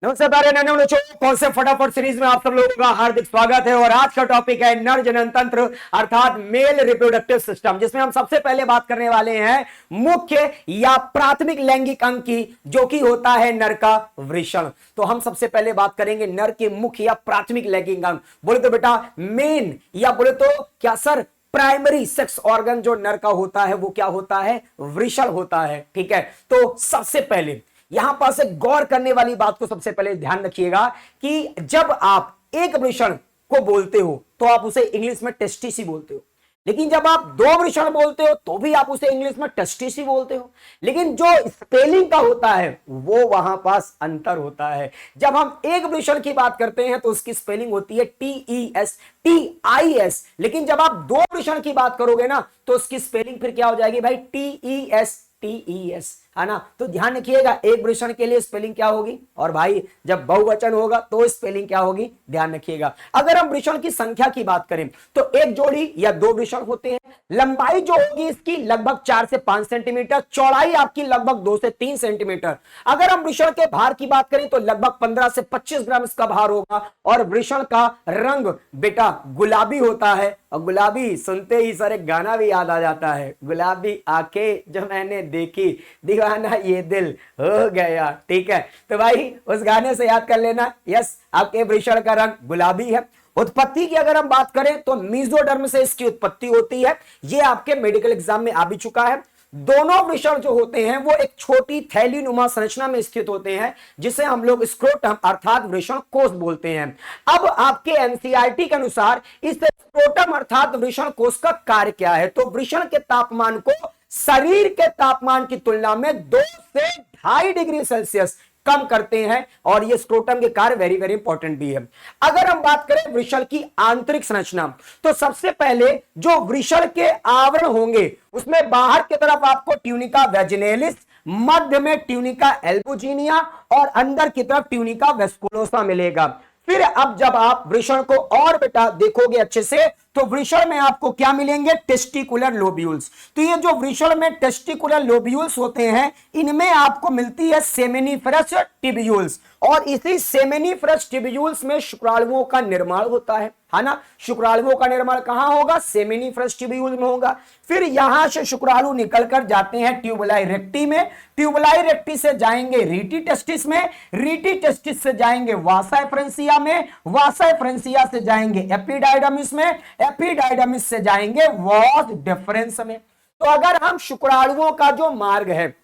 नमस्कार प्यारे नन्हे बच्चों, कौन से फटाफट सीरीज में आप सब लोगों का हार्दिक स्वागत है। और आज का टॉपिक है नर जनन तंत्र अर्थात मेल रिप्रोडक्टिव सिस्टम, जिसमें हम सबसे पहले बात करने वाले हैं मुख्य या प्राथमिक लैंगिक अंग की, जो कि होता है नर का वृषण। तो हम सबसे पहले बात करेंगे नर के मुख्य या प्राथमिक लैंगिक अंग। बोले तो बेटा मेन, या बोले तो क्या सर, प्राइमरी सेक्स ऑर्गन जो नर का होता है वो क्या होता है, वृषण होता है। ठीक है, तो सबसे पहले यहां पास एक गौर करने वाली बात को सबसे पहले ध्यान रखिएगा कि जब आप एक वृषण को बोलते हो तो आप उसे इंग्लिश में टेस्टिस ही बोलते हो, लेकिन जब आप दो वृषण बोलते हो तो भी आप उसे इंग्लिश में टेस्टिस ही बोलते हो। लेकिन जो स्पेलिंग का होता है वो वहां पास अंतर होता है। जब हम एक वृषण की बात करते हैं तो उसकी स्पेलिंग होती है TESTIS, लेकिन जब आप दो वृषण की बात करोगे ना तो उसकी स्पेलिंग फिर क्या हो जाएगी भाई, TESTES, है ना। तो ध्यान रखिएगा एक वृषण के लिए स्पेलिंग क्या होगी, और भाई जब बहुवचन होगा तो स्पेलिंग क्या होगी, ध्यान रखिएगा। अगर हम वृषण की संख्या की बात करें तो एक जोड़ी या दो वृषण होते हैं। लंबाई जो होगी इसकी लगभग 4 से 5 सेंटीमीटर, चौड़ाई आपकी लगभग 2 से 3 सेंटीमीटर। अगर हम वृषण के भार की बात करें तो लगभग 15 से 25 ग्राम इसका भार होगा। और वृषण का रंग बेटा गुलाबी होता है। और गुलाबी सुनते ही सर एक गाना भी याद आ जाता है, गुलाबी आंखें जो मैंने देखी दीवाना ये दिल हो गया। ठीक है, तो भाई उस गाने से याद कर लेना। यस, आपके वृषण का रंग गुलाबी है। उत्पत्ति की अगर हम बात करें तो मीजोडर्म से इसकी उत्पत्ति होती है। ये आपके मेडिकल एग्जाम में आ भी चुका है। दोनों वृषण जो होते हैं वो एक छोटी थैली नुमा संरचना में स्थित होते हैं, जिसे हम लोग स्क्रोटम अर्थात वृषण कोष बोलते हैं। अब आपके एनसीईआरटी के अनुसार इस स्क्रोटम अर्थात वृषण कोष का कार्य क्या है, तो वृषण के तापमान को शरीर के तापमान की तुलना में 2 से 2.5 डिग्री सेल्सियस कम करते हैं। और ये स्क्रोटम के कार्य वेरी वेरी इंपॉर्टेंट भी है। अगर हम बात करें वृषण की आंतरिक संरचना, तो सबसे पहले जो वृषण के आवरण होंगे उसमें बाहर की तरफ आपको ट्यूनिका वेजिनेलिस, मध्य में ट्यूनिका एल्बुजिनिया और अंदर की तरफ ट्यूनिका वेस्कुलोसा मिलेगा। फिर अब जब आप वृषण को और बेटा देखोगे अच्छे से तो वृषण में आपको क्या मिलेंगे, टेस्टिकुलर लोब्यूल्स। तो ये जो वृषण में टेस्टिकुलर लोब्यूल्स होते हैं इनमें आपको मिलती है सेमिनिफरस टिब्यूल्स। और इसी सेमिनिफरस टिब्यूल्स में शुक्राणुओं का निर्माण होता है ना। शुक्राणुओं का निर्माण कहां होगा, सेमिनिफरस टिब्यूल में होगा। फिर यहां से शुक्राणु निकलकर जाते हैं ट्यूबुलाई रेक्टी में, ट्यूबुलाई रेक्टी से जाएंगे रीटी टेस्टिस में, रीटी टेस्टिस से जाएंगे वासा फ्रेंसिया में, वासा फ्रेंसिया से जाएंगे एपिडाइडमिस में, एपिडाइडमिस से जाएंगे वॉस डिफरेंस में। तो अगर हम शुक्राणुओं का जो मार्ग है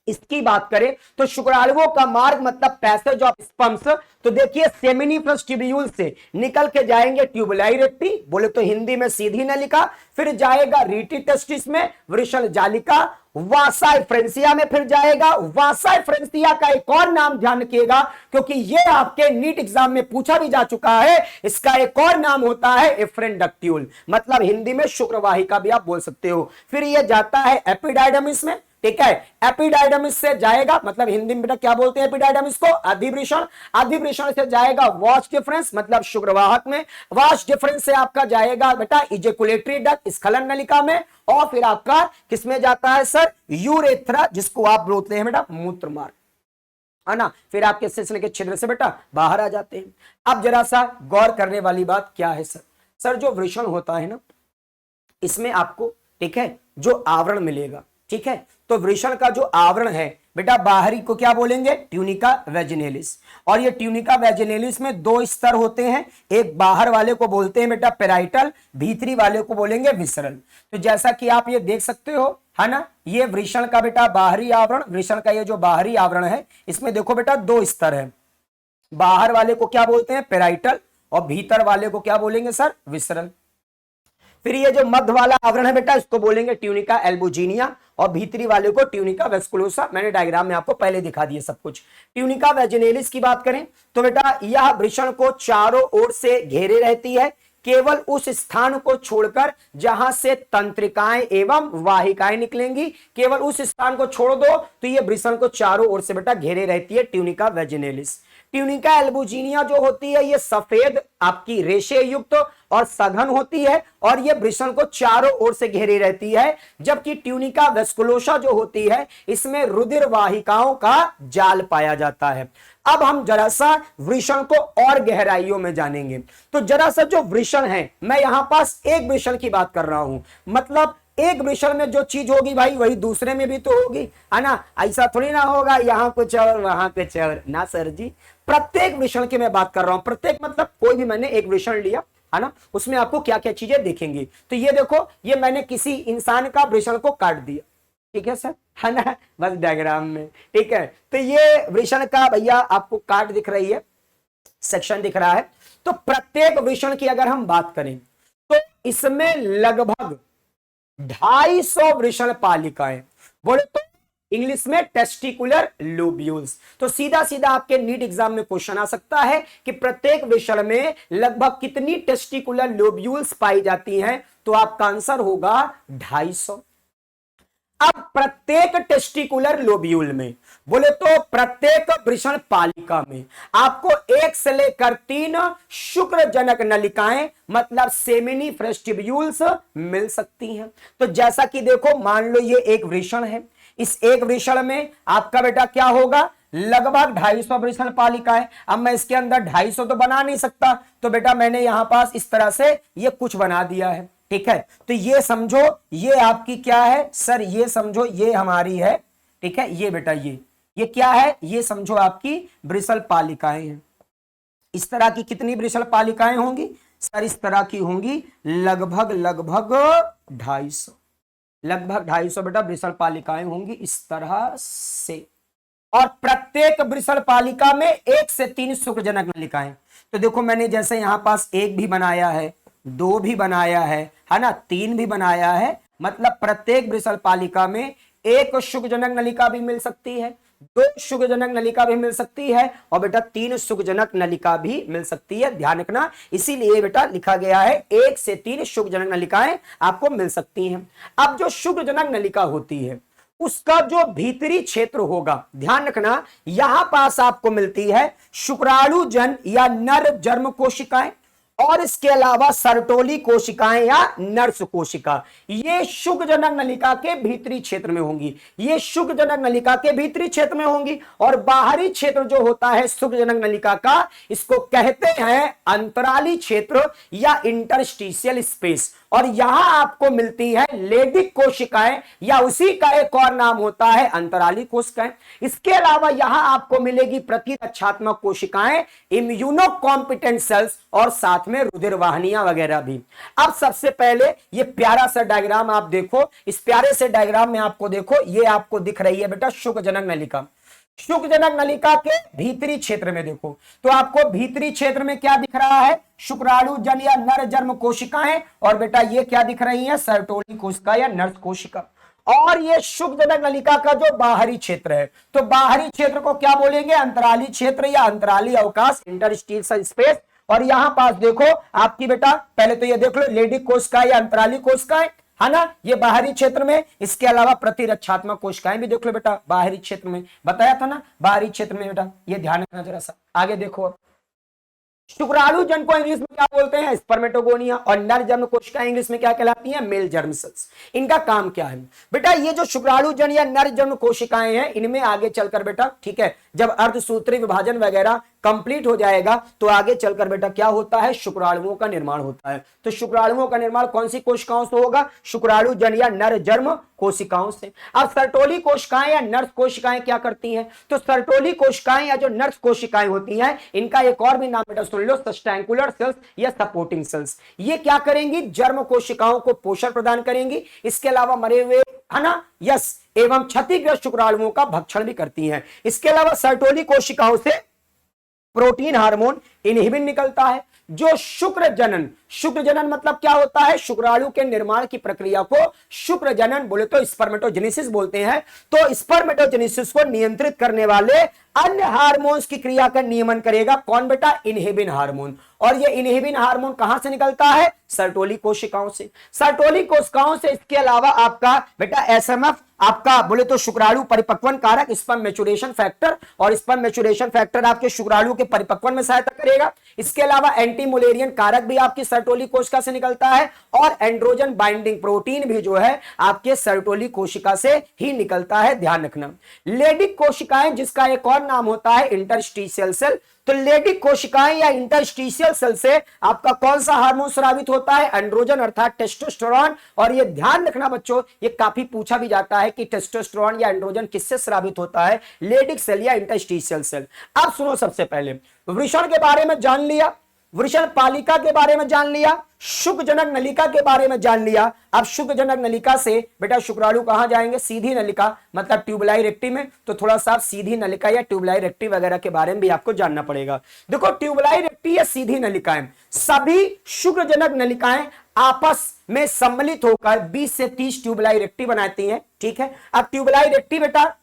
इसकी बात करें तो शुक्राणुओं का मार्ग मतलब पैसेज ऑफ स्पर्म्स, तो देखिए सेमिनिफरस ट्यूब्यूल से निकल के जाएंगे ट्यूबुलाई रेक्टी, बोले तो हिंदी में सीधी नलिका, फिर जाएगा रीटी टेस्टिस में वृषण जालिका, वासाई फ्रेंसिया में फिर जाएगा। वासाई फ्रेंसिया का एक और नाम ध्यान रखिएगा क्योंकि ये आपके नीट एग्जाम में पूछा भी जा चुका है। इसका एक और नाम होता है एफ्रेंडक्ट्यूल, मतलब हिंदी में शुक्रवाहिका भी आप बोल सकते हो। फिर ये जाता है एपिडाइडमिस में। ठीक है, एपिडाइडमिस से जाएगा, मतलब हिंदी में बेटा क्या बोलते हैं एपिडाइडमिस को, अधिवृषण। अधिवृषण से जाएगा वॉश डिफरेंस मतलब शुक्रवाहक में, वॉश डिफरेंस से आपका जाएगा बेटा इजेकुलेटरी डक्ट स्खलन नलिका में, और फिर आपका किसमें जाता है सर, यूरेथ्रा, जिसको आप बोलते हैं बेटा मूत्र मार्ग, है ना। फिर आपके शिश्न के छिद्र से बेटा बाहर आ जाते हैं। अब जरा सा गौर करने वाली बात क्या है सर जो वृषण होता है ना इसमें आपको ठीक है जो आवरण मिलेगा। ठीक है, तो वृषण का जो आवरण है बेटा बाहरी को क्या बोलेंगे, ट्यूनिका वेजिनेलिस। और ये ट्यूनिका वेजिनेलिस में 2 स्तर होते हैं, एक बाहर वाले को बोलते हैं बेटा पेराइटल, भीतरी वाले को बोलेंगे विसरल। तो जैसा कि आप ये देख सकते हो है ना, ये वृषण का बेटा बाहरी आवरण, वृषण का ये जो बाहरी आवरण है इसमें देखो बेटा 2 स्तर है। बाहर वाले को क्या बोलते हैं पेराइटल और भीतर वाले को क्या बोलेंगे सर, विसरल। फिर ये जो मध्य वाला आवरण है बेटा इसको बोलेंगे ट्यूनिका एल्बुजिनिया और भीतरी वाले को ट्यूनिका वेस्कुलोसा। मैंने डायग्राम में आपको पहले दिखा दिया सब कुछ। ट्यूनिका वेजिनेलिस की बात करें तो बेटा यह वृषण को चारों ओर से घेरे रहती है, केवल उस स्थान को छोड़कर जहां से तंत्रिकाएं एवं वाहिकाएं निकलेंगी, केवल उस स्थान को छोड़ दो तो ये वृषण को चारों ओर से बेटा घेरे रहती है ट्यूनिका वेजिनेलिस। ट्यूनिका एल्बुजिनिया जो होती है ये सफेद आपकी रेशे युक्त और सघन होती है और ये वृषण को चारों ओर से घेरी रहती है, जबकि ट्यूनिका वेस्कुलोसा जो होती है इसमें रुधिर वाहिकाओं का जाल पाया जाता है। अब हम जरा सा वृषण को और गहराइयों में जानेंगे। तो जरा सा जो वृषण है, मैं यहां पास एक वृषण की बात कर रहा हूं, मतलब एक वृषण में जो चीज होगी भाई वही दूसरे में भी तो होगी, है ना। ऐसा थोड़ी ना होगा यहां कुछ और वहां कुछ और, ना सर जी। प्रत्येक वृषण की मैं बात कर रहा हूं, प्रत्येक मतलब कोई भी मैंने एक वृषण लिया, है ना, उसमें आपको क्या क्या चीजें दिखेंगी। तो ये देखो, ये मैंने किसी इंसान का वृषण को काट दिया, ठीक है सर, है ना, बस डायग्राम में, ठीक है। तो ये वृषण का भैया आपको काट दिख रही है, सेक्शन दिख रहा है। तो प्रत्येक वृषण की अगर हम बात करें तो इसमें लगभग 250 वृषण पालिकाएं, बोले तो इंग्लिश में टेस्टिकुलर लोब्यूल्स। तो सीधा सीधा आपके नीट एग्जाम में क्वेश्चन आ सकता है कि प्रत्येक वृषण में लगभग कितनी टेस्टिकुलर लोब्यूल्स पाई जाती हैं, तो आपका आंसर होगा 250। अब प्रत्येक टेस्टिकुलर लोब्यूल में, बोले तो प्रत्येक वृषण पालिका में आपको 1 से लेकर 3 शुक्रजनक नलिकाएं मतलब सेमिनी फ्रेस्टिब्यूल्स मिल सकती हैं। तो जैसा कि देखो, मान लो ये एक वृषण है, इस एक वृषण में आपका बेटा क्या होगा, लगभग 250 वृषण पालिकाएं। अब मैं इसके अंदर 250 तो बना नहीं सकता, तो बेटा मैंने यहां पास इस तरह से ये कुछ बना दिया है, ठीक है। तो ये समझो ये आपकी क्या है सर, ये समझो ये हमारी है, ठीक है। ये बेटा ये क्या है, ये समझो आपकी वृषण पालिकाएं हैं। इस तरह की कितनी वृषण पालिकाएं होंगी सर, इस तरह की होंगी लगभग 250, लगभग 250 बेटा वृषण पालिकाएं होंगी इस तरह से। और प्रत्येक वृषण पालिका में 1 से 3 शुक्रजनक नलिकाएं। तो देखो मैंने जैसे यहां पास 1 भी बनाया है, 2 भी बनाया है ना, 3 भी बनाया है, मतलब प्रत्येक वृषण पालिका में 1 शुक्रजनक नलिका भी मिल सकती है, 2 शुक्रजनक नलिका भी मिल सकती है, और बेटा 3 शुक्रजनक नलिका भी मिल सकती है। ध्यान रखना, इसीलिए बेटा लिखा गया है 1 से 3 शुक्रजनक नलिकाएं आपको मिल सकती हैं। अब जो शुक्रजनक नलिका होती है उसका जो भीतरी क्षेत्र होगा, ध्यान रखना, यहां पास आपको मिलती है शुक्राणुजन या नर जर्म कोशिकाएं, और इसके अलावा सर्टोली कोशिकाएं या नर्स कोशिका, ये शुक्रजनक नलिका के भीतरी क्षेत्र में होंगी, ये शुक्रजनक नलिका के भीतरी क्षेत्र में होंगी। और बाहरी क्षेत्र जो होता है शुक्रजनक नलिका का, इसको कहते हैं अंतराली क्षेत्र या इंटरस्टिशियल स्पेस। और यहां आपको मिलती है लेडिक कोशिकाएं, या उसी का एक और नाम होता है अंतराली कोशिकाएं। इसके अलावा यहां आपको मिलेगी प्रतिरक्षात्मक कोशिकाएं, इम्यूनो कॉम्पिटेंट सेल्स, और साथ में रुधिर वाहिनियां वगैरह भी। अब सबसे पहले ये प्यारा सा डायग्राम आप देखो, इस प्यारे से डायग्राम में आपको देखो, ये आपको दिख रही है बेटा शुक्रजनक नलिका। शुक्रजनक नलिका के भीतरी क्षेत्र में देखो, तो आपको भीतरी क्षेत्र में क्या दिख रहा है, शुक्राणुजन या नर जर्म कोशिकाएं, और बेटा ये क्या दिख रही है, सर्टोली कोशिका या नर्स कोशिका। और ये शुक्रजनक नलिका का जो बाहरी क्षेत्र है, तो बाहरी क्षेत्र को क्या बोलेंगे, अंतराली क्षेत्र या अंतराली अवकाश, इंटरस्टिशियल स्पेस। और यहां पास देखो आपकी बेटा, पहले तो ये देख लो लेडिक कोशिका या अंतराली कोशिकाएं, है ना, ये बाहरी क्षेत्र में। इसके अलावा प्रतिरक्षात्मक कोशिकाएं भी देख लो बेटा बाहरी क्षेत्र में, बताया था ना बाहरी क्षेत्र में बेटा, ये ध्यान रखना जरा सा। आगे देखो, अब शुक्राणुजन को इंग्लिश में क्या बोलते हैं, स्पर्मेटोगोनिया, और नर जर्म कोशिकाएं इंग्लिश में क्या कहलाती हैं, मेल जर्म सेल्स। इनका काम क्या है बेटा, ये जो शुक्राणुजन या नर जर्म कोशिकाएं हैं, इनमें आगे चलकर बेटा, ठीक है, जब अर्धसूत्री विभाजन वगैरह कंप्लीट हो जाएगा तो आगे चलकर बेटा क्या होता है, शुक्राणुओं का निर्माण होता है। तो शुक्राणुओं का निर्माण कौन सी कोशिकाओं से होगा, शुक्राणुजन या नर जर्म कोशिकाओं से। अब सर्टोली कोशिकाएं या नर्स कोशिकाएं क्या करती हैं, तो सर्टोली कोशिकाएं या जो नर्स कोशिकाएं होती हैं, इनका एक और भी नाम बेटा सुन लो, सस्टेंकुलर सेल्स या सपोर्टिंग सेल्स। ये क्या करेंगी, जर्म कोशिकाओं को पोषण प्रदान करेंगी, इसके अलावा मरे हुए, है ना, यस, एवं क्षतिग्रस्त शुक्राणुओं का भक्षण भी करती हैं। इसके अलावा सर्टोली कोशिकाओं से प्रोटीन हार्मोन इनहिबिन निकलता है, जो शुक्र जनन मतलब क्या होता है, शुक्राणु के निर्माण की प्रक्रिया को शुक्र जनन बोले तो स्पर्मेटोजेनेसिस बोलते हैं। तो स्पर्मेटोजेनेसिस को नियंत्रित करने वाले अन्य हार्मोन्स की क्रिया का नियमन करेगा कौन बेटा, इनहिबिन हार्मोन। और ये इनहिबिन हार्मोन कहां से निकलता है, सर्टोली कोशिकाओं से। सर्टोली कोशिकाओं से इसके अलावा आपका बेटा एसएमएफ, आपका बोले तो शुक्राणु परिपक्वन कारक, स्पर्म मैच्योरेशन फैक्टर, और स्पर्म मैच्योरेशन फैक्टर आपके शुक्राणु के परिपक्वन में सहायता करेगा। रखिएगा। इसके अलावा एंटी मुलेरियन कारक भी आपकी सर्टोली कोशिका से निकलता है और एंड्रोजन बाइंडिंग प्रोटीन भी जो है आपके सर्टोली कोशिका से ही निकलता है, ध्यान रखना। लेडिक कोशिकाएं, जिसका एक और नाम होता है इंटरस्टिशियल सेल, तो लेडिक कोशिकाएं या इंटरस्टिशियल सेल से आपका कौन सा हार्मोन स्रावित होता है? एंड्रोजन अर्थात टेस्टोस्टेरोन। और ये ध्यान रखना बच्चों, ये काफी पूछा भी जाता है कि टेस्टोस्टेरोन या एंड्रोजन किससे स्रावित होता है, लेडिक सेल या इंटरस्टिशियल सेल। अब सुनो, सबसे पहले वृषण के बारे में जान लिया, वृषण पालिका के बारे में जान लिया, शुक्रजनक नलिका के बारे में जान लिया। अब शुक्रजनक नलिका से बेटा शुक्राणु कहां जाएंगे? सीधी नलिका, मतलब ट्यूबुलाई रेक्टी में। तो थोड़ा सा सीधी नलिका या ट्यूबुलाई रेक्टी वगैरह के बारे में भी आपको जानना पड़ेगा। देखो, ट्यूबुलाई रेक्टी या सीधी नलिकाएं, सभी शुक्रजनक नलिकाएं आपस में सम्मिलित होकर 20 से 30 ट्यूबुलाई रेक्टी बनाती हैं, ठीक है। अब ट्यूबुलाई रेक्टी बेटा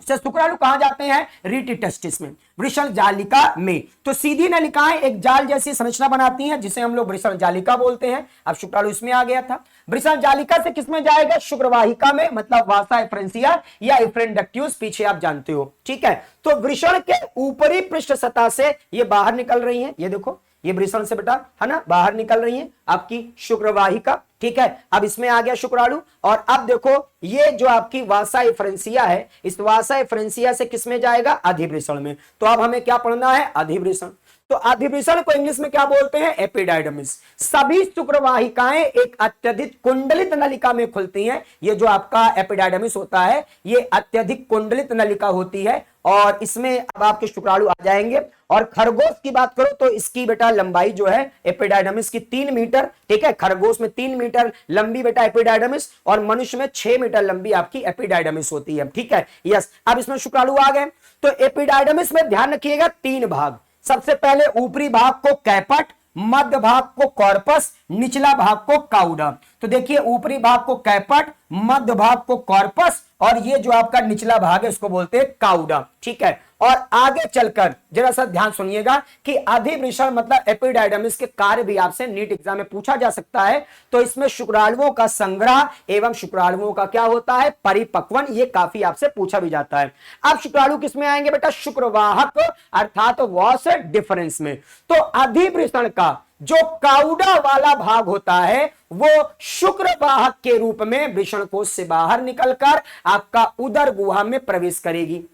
से शुक्राणु कहां जाते हैं? रीट टेस्टिस में, वृषण जालिका में। तो सीधी नलिकाएं एक जाल जैसी संरचना बनाती हैं जिसे हम लोग वृषण जालिका बोलते हैं। अब शुक्राणु इसमें आ गया था। वृषण जालिका से किसमें जाएगा? शुक्रवाहिका में, मतलब वासा एफरेंसिया या एफ्रेंडक्ट्यूस, पीछे आप जानते हो, ठीक है। तो वृषण के ऊपरी पृष्ठ सतह से ये बाहर निकल रही है, ये देखो, ये वृषण से बेटा है ना बाहर निकल रही है आपकी शुक्रवाहिका, ठीक है। अब इसमें आ गया शुक्राणु। और अब देखो, ये जो आपकी वासा एफरेंसिया है, इस वासा एफरेंसिया से किसमें जाएगा? अधिवृषण में। तो अब हमें क्या पढ़ना है? अधिवृषण। तो अधिवृषण को इंग्लिश में क्या बोलते हैं? एपिडाइडमिस। सभी शुक्रवाहिकाएं एक अत्यधिक कुंडलित नलिका में खुलती हैं। ये जो आपका एपिडाइडमिस होता है, ये अत्यधिक कुंडलित नलिका होती है और इसमें अब आपके शुक्राणु आ जाएंगे। और खरगोश की बात करो तो इसकी बेटा लंबाई जो है एपिडाइडमिस की 3 मीटर, ठीक है। खरगोश में 3 मीटर लंबी बेटा एपिडाइडमिस और मनुष्य में 6 मीटर लंबी आपकी एपिडाइडमिस होती है, ठीक है। यस, अब इसमें शुक्राणु आ गए। तो एपिडाइडमिस में ध्यान रखिएगा 3 भाग। सबसे पहले ऊपरी भाग को कैपट, मध्य भाग को कॉर्पस, निचला भाग को काउडा। तो देखिए, ऊपरी भाग को कैपट, मध्य भाग को कॉर्पस और ये जो आपका निचला भाग है उसको बोलते हैं काउडा, ठीक है। और आगे चलकर जरा सा ध्यान सुनिएगा कि अधिवृषण मतलब एपिडाइडमिस के कार्य भी आपसे नीट एग्जाम में पूछा जा सकता है। तो इसमें शुक्राणुओं का संग्रह एवं शुक्राणुओं का क्या होता है? परिपक्वन, ये काफी आपसे पूछा भी जाता है। अब शुक्राणु किसमें आएंगे बेटा? शुक्रवाहक अर्थात वॉस डिफरेंस में। तो अधिवृषण का जो काउडा वाला भाग होता है वो शुक्रवाहक के रूप में वृषण कोश से बाहर निकलकर आपका उदर गुहा में प्रवेश करेगी।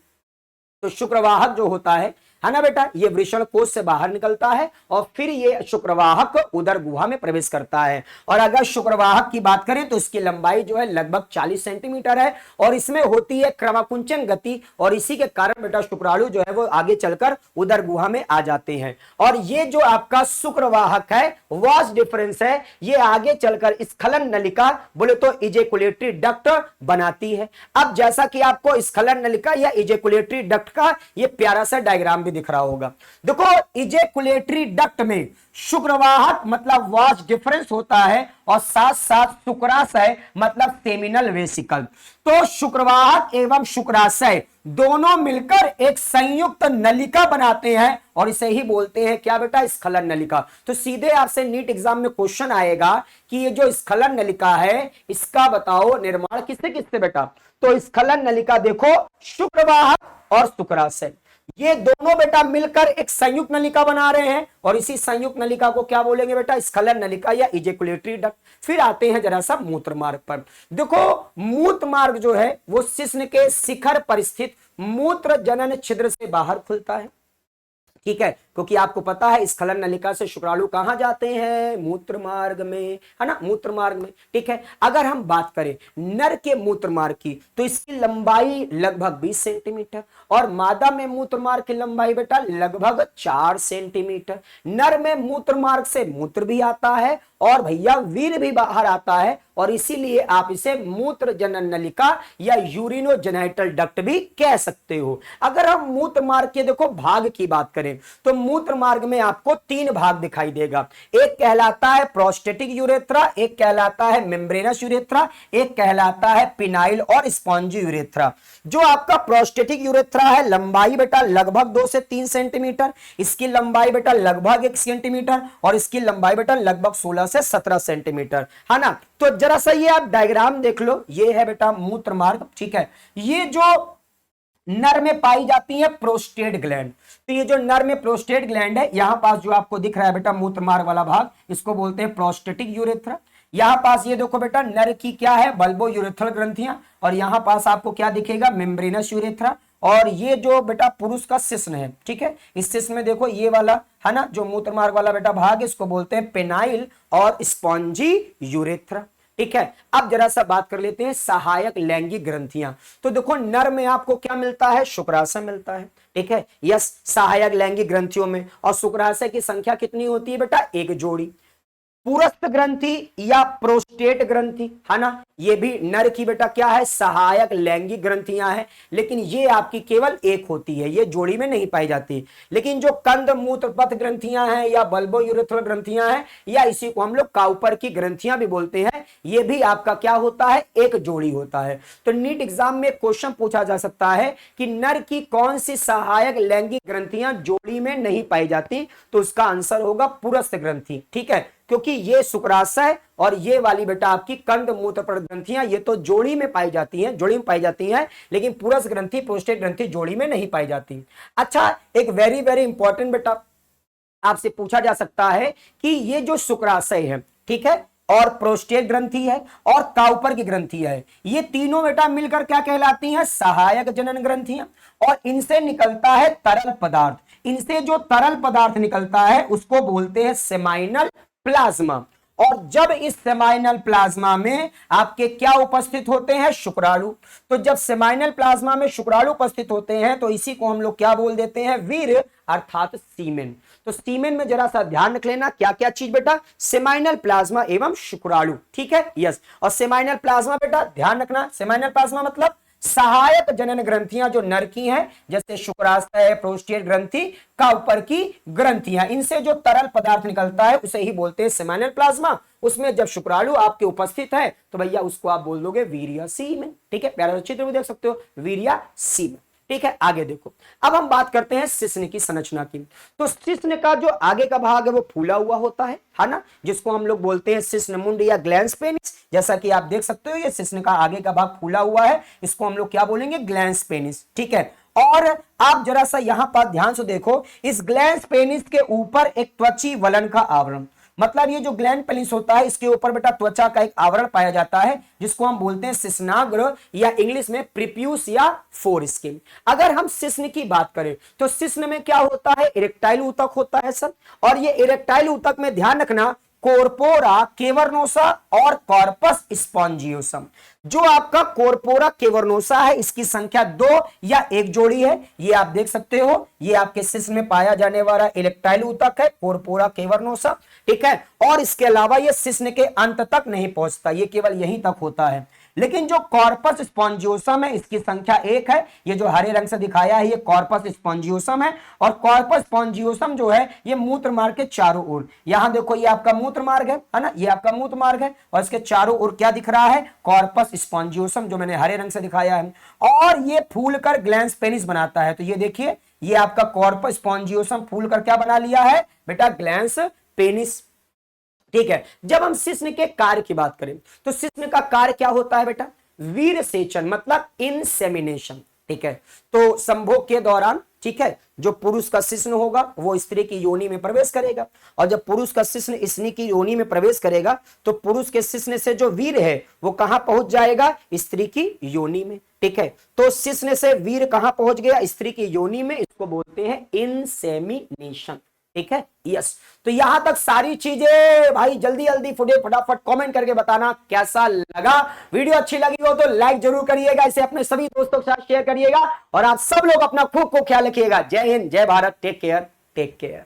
तो शुक्रवाहक जो होता है ना बेटा, ये वृषण कोश से बाहर निकलता है और फिर ये शुक्रवाहक उदर गुहा में प्रवेश करता है। और अगर शुक्रवाहक की बात करें तो इसकी लंबाई जो है लगभग 40 सेंटीमीटर है और इसमें होती है क्रमाकुंचन गति और इसी के कारण बेटा शुक्राणु जो है वो आगे चलकर उदर गुहा में आ जाते हैं। और ये जो आपका शुक्रवाहक है, वास डिफरेंस है, ये आगे चलकर स्खलन नलिका बोले तो इजेकुलेटरी डक्ट बनाती है। अब जैसा कि आपको स्खलन नलिका या इजेकुलेटरी डक्ट का ये प्यारा सा डायग्राम दिख रहा होगा। देखो, इजेकुलेटरी डक्ट में शुक्रवाहक मतलब वास डिफरेंस होता है और साथ साथ शुक्राशय मतलब सेमिनल वेसिकल। तो शुक्रवाहक एवं शुक्राशय दोनों मिलकर एक संयुक्त नलिका बनाते हैं और इसे ही बोलते हैं क्या बेटा? स्खलन नलिका। तो सीधे आपसे नीट एग्जाम में क्वेश्चन आएगा कि ये जो स्खलन नलिका है इसका बताओ निर्माण किससे किससे बेटा? तो स्खलन नलिका देखो, शुक्रवाहक और शुक्राशय ये दोनों बेटा मिलकर एक संयुक्त नलिका बना रहे हैं और इसी संयुक्त नलिका को क्या बोलेंगे बेटा? स्खलन नलिका या इजेकुलेटरी डक्ट। फिर आते हैं जरा सा मूत्र मार्ग पर। देखो, मूत्र मार्ग जो है वो शिश्न के शिखर पर स्थित मूत्र जनन छिद्र से बाहर खुलता है, ठीक है। क्योंकि आपको पता है स्खलन नलिका से शुक्राणु कहां जाते हैं? मूत्र मार्ग में, है ना, मूत्र मार्ग में, ठीक है। अगर हम बात करें नर के मूत्र मार्ग की तो इसकी लंबाई लगभग 20 सेंटीमीटर और मादा में मूत्र मार्ग की लंबाई बेटा लगभग 4 सेंटीमीटर। नर में मूत्र मार्ग से मूत्र भी आता है और भैया वीर्य भी बाहर आता है और इसीलिए आप इसे मूत्र जनन नलिका या यूरिनोजेनिटल डक्ट भी कह सकते हो। अगर हम मूत्र मार्ग के देखो भाग की बात करें तो मूत्र मार्ग में आपको 3 भाग दिखाई देगा। एक कहलाता है प्रोस्टेटिक यूरेथ्रा, एक कहलाता है मेम्ब्रेनस यूरेथ्रा, एक कहलाता है पिनाइल और स्पॉन्जी यूरेथ्रा। जो आपका प्रोस्टेटिक यूरेथ्रा है लंबाई बेटा लगभग 2 से 3 सेंटीमीटर, इसकी लंबाई बेटा लगभग 1 सेंटीमीटर और इसकी लंबाई बेटा लगभग 16 से 17 सेंटीमीटर, है ना। तो जरा सा ये आप डायग्राम देख लो, ये है बेटा मूत्र मार्ग, ठीक है। ये जो नर में पाई जाती है प्रोस्टेट ग्लैंड। तो ये जो नर में प्रोस्टेट ग्लैंड है, यहां पास जो आपको दिख रहा है बेटा मूत्र मार्ग वाला भाग, इसको बोलते हैं प्रोस्टेटिक यूरेथ्रा। यहां पास ये देखो बेटा नर की क्या है, बल्बो यूरेथ्रल ग्रंथियां, और यहां पास आपको क्या दिखेगा, मेम्ब्रेनस यूरेथ्रा। और ये जो बेटा पुरुष का शिश्न है, ठीक है, इस शिश्न में देखो ये वाला है ना जो मूत्र मार्ग वाला बेटा भाग है, इसको बोलते हैं पेनाइल और स्पॉन्जी यूरेथ्रा। ठीक है, अब जरा सा बात कर लेते हैं सहायक लैंगिक ग्रंथियां। तो देखो नर में आपको क्या मिलता है, शुक्राशय मिलता है। ठीक है, यस, सहायक लैंगिक ग्रंथियों में, और शुक्राशय की संख्या कितनी होती है बेटा, एक जोड़ी। पुरस्थ ग्रंथि या प्रोस्टेट ग्रंथि है ना, ये भी नर की बेटा क्या है, सहायक लैंगिक ग्रंथियां हैं, लेकिन ये आपकी केवल एक होती है, ये जोड़ी में नहीं पाई जाती। लेकिन जो कंद मूत्रपथ ग्रंथियां हैं या बल्बो यूरेथ्रल ग्रंथियां हैं, या इसी को हम लोग काउपर की ग्रंथियां भी बोलते हैं, ये भी आपका क्या होता है, एक जोड़ी होता है। तो नीट एग्जाम में क्वेश्चन पूछा जा सकता है कि नर की कौन सी सहायक लैंगिक ग्रंथियां जोड़ी में नहीं पाई जाती, तो उसका आंसर होगा पुरस्थ ग्रंथि। ठीक है, क्योंकि ये शुक्राशय और ये वाली बेटा आपकी कंद मूत्रपथ ग्रंथियां ये तो जोड़ी में पाई जाती हैं, जोड़ी में पाई जाती हैं, लेकिन पुरस्थ ग्रंथि प्रोस्टेट ग्रंथि जोड़ी में नहीं पाई जाती। अच्छा, एक वेरी वेरी इंपॉर्टेंट बेटा आपसे पूछा जा सकता है कि ये जो शुक्राशय है, ठीक है, और प्रोस्टेट ग्रंथि है और काउपर की ग्रंथि है, ये तीनों बेटा मिलकर क्या कहलाती हैं, सहायक जनन ग्रंथियां, और इनसे निकलता है तरल पदार्थ। इनसे जो तरल पदार्थ निकलता है उसको बोलते हैं सेमाइनल प्लाज्मा। और जब इस सेमाइनल प्लाज्मा में आपके क्या उपस्थित होते हैं, शुक्राणु। तो जब सेमाइनल प्लाज्मा में शुक्राणु उपस्थित होते हैं तो इसी को हम लोग क्या बोल देते हैं, वीर्य अर्थात सीमेन। तो सीमेन में जरा सा ध्यान रख लेना क्या क्या चीज बेटा, सेमाइनल प्लाज्मा एवं शुक्राणु। ठीक है, यस, और सेमाइनल प्लाज्मा बेटा ध्यान रखना, सेमाइनल प्लाज्मा मतलब सहायक जनन ग्रंथियां जो नर की हैं, जैसे शुक्राशय, प्रोस्टेट ग्रंथि, काउपर की ग्रंथियां, इनसे जो तरल पदार्थ निकलता है उसे ही बोलते हैं सेमाइनल प्लाज्मा। उसमें जब शुक्राणु आपके उपस्थित है तो भैया उसको आप बोल दोगे वीर्य सीमेन। ठीक है, प्यारा चित्र में देख सकते हो, वीर्य सीमेन। ठीक है, आगे देखो, अब हम बात करते हैं शिश्न की संरचना की। तो शिश्न का जो आगे का भाग है वो फूला हुआ होता है ना, जिसको हम लोग बोलते हैं शिश्न मुंड या ग्लैंस पेनिस। जैसा कि आप देख सकते हो ये शिश्न का आगे का भाग फूला हुआ है, इसको हम लोग क्या बोलेंगे, ग्लैंस पेनिस। ठीक है, और आप जरा सा यहां पर ध्यान से देखो, इस ग्लैंस पेनिस के ऊपर एक त्वची वलन का आवरण, मतलब ये जो ग्लैंड पेनिस होता है इसके ऊपर बेटा त्वचा का एक आवरण पाया जाता है, जिसको हम बोलते हैं शिश्नाग्र या इंग्लिश में प्रीप्यूस या फोरस्किन। अगर हम शिश्न की बात करें तो शिश्न में क्या होता है, इरेक्टाइल ऊतक होता है सर, और ये इरेक्टाइल ऊतक में ध्यान रखना कोर्पोरा केवर्नोसा और कॉर्पस स्पॉन्जियोसम। जो आपका कोर्पोरा केवर्नोसा है इसकी संख्या 2 या 1 जोड़ी है, ये आप देख सकते हो, ये आपके शिश्न में पाया जाने वाला इरेक्टाइल ऊतक है कोर्पोरा केवर्नोसा। ठीक है, और इसके अलावा ये शिश्न के अंत तक नहीं पहुंचता, ये केवल यहीं तक होता है। लेकिन जो कॉर्पस स्पॉन्जियोसम है इसकी संख्या 1 है, ये जो हरे रंग से दिखाया है ये कॉर्पस स्पॉन्जियोसम है, और कॉर्पस स्पॉन्जियोसम जो है ये मूत्र मार्ग के चारों ओर, यहां देखो ये आपका मूत्र मार्ग है ना, ये आपका मूत्र मार्ग है, और इसके चारों ओर क्या दिख रहा है, कॉर्पस स्पॉन्जियोसम जो मैंने हरे रंग से दिखाया है, और ये फूलकर ग्लैंस पेनिस बनाता है। तो ये देखिए ये आपका कॉर्पस स्पॉन्जियोसम फूलकर क्या बना लिया है बेटा, ग्लैंस पेनिस। ठीक है, जब हम शिश्न के कार्य की बात करें तो शिश्न का कार्य क्या होता है बेटा, वीर सेचन मतलब इंसेमिनेशन। ठीक है, तो संभोग के दौरान, ठीक है, जो पुरुष का शिश्न होगा वो स्त्री की योनि में प्रवेश करेगा, और जब पुरुष का शिश्न स्त्री की योनि में प्रवेश करेगा तो पुरुष के शिश्न से जो वीर है वो कहां पहुंच जाएगा, स्त्री की योनि में। ठीक है, तो शिश्न से वीर कहां पहुंच गया, स्त्री की योनि में, इसको बोलते हैं इंसेमिनेशन। ठीक है, यस। तो यहां तक सारी चीजें भाई जल्दी जल्दी फटाफट कमेंट करके बताना कैसा लगा। वीडियो अच्छी लगी हो तो लाइक जरूर करिएगा, इसे अपने सभी दोस्तों के साथ शेयर करिएगा, और आप सब लोग अपना खूब ख्याल रखिएगा। जय हिंद, जय Bharat, take care, take care.